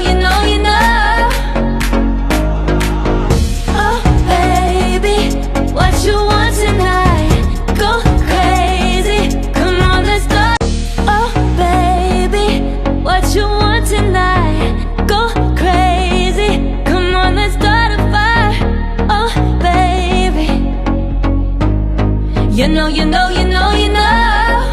you know, you know. Oh baby, what you want tonight? Go crazy, come on, let's start. Oh baby, what you want tonight? Go crazy, come on, let's start a fire. Oh baby, you know, you know, you know, you know.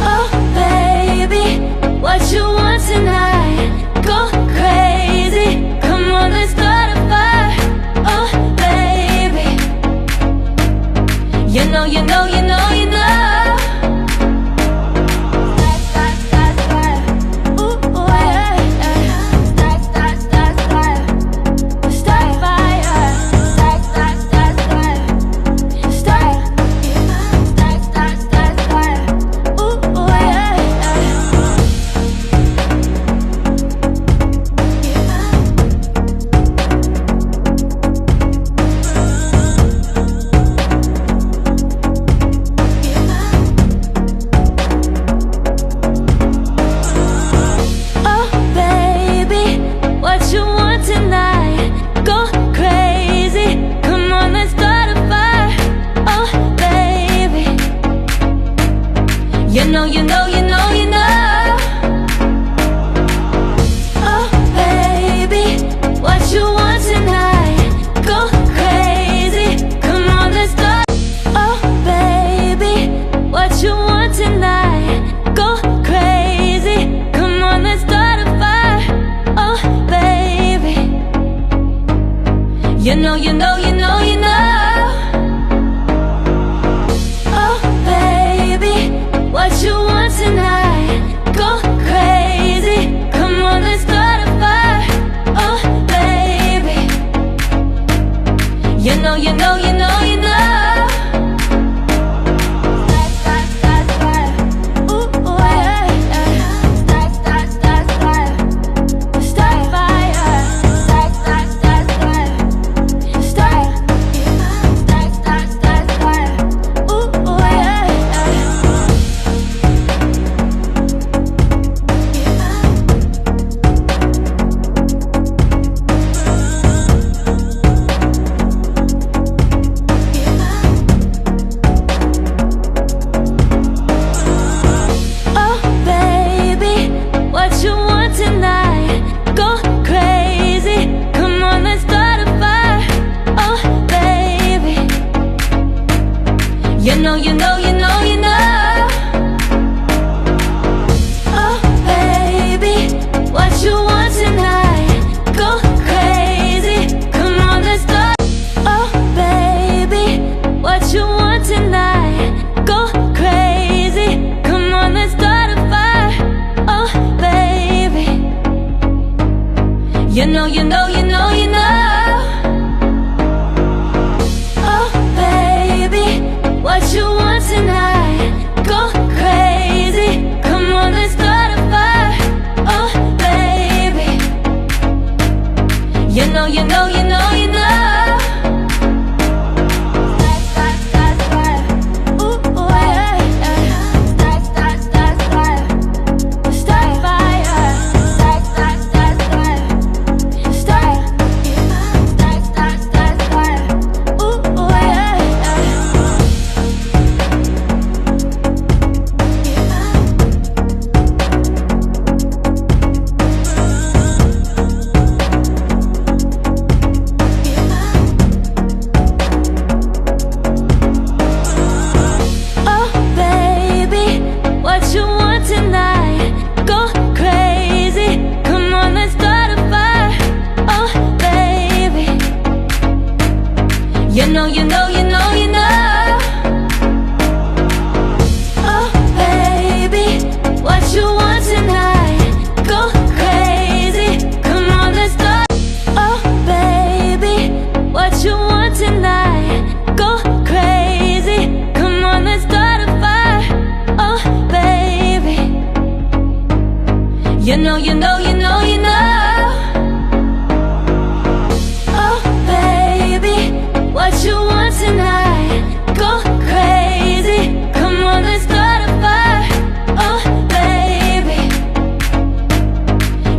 Oh baby, what you want tonight? Go crazy, come on, let's start a fire. Oh baby, you know, you know, you know, you know. You know, you know, you know, you know. Oh baby, what you want tonight? Go crazy, come on, let's start. Oh baby, what you want tonight? Go crazy, come on, let's start a fire. Oh baby, you know, you know, you know, you know. What you want tonight? Go crazy, come on, let's start a fire. Oh baby, you know, you know, you know, you know. You know, you know, you know, you know. Oh baby, what you want tonight? Go crazy, come on, let's start. Oh baby, what you want tonight? Go crazy, come on, let's start a fire. Oh baby, you know, you know, you know, you know. What you want tonight? Go crazy, come on, let's start a fire. Oh baby, you know, you know, you know, you know. Start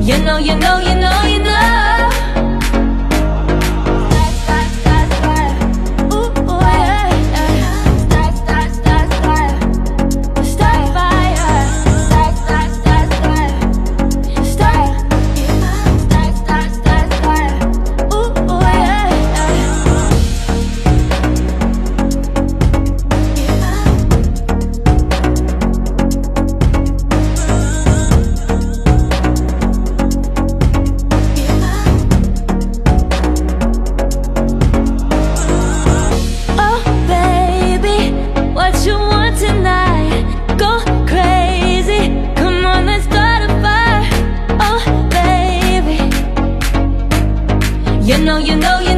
You know, you know, you know, you know. You know, you know, you know.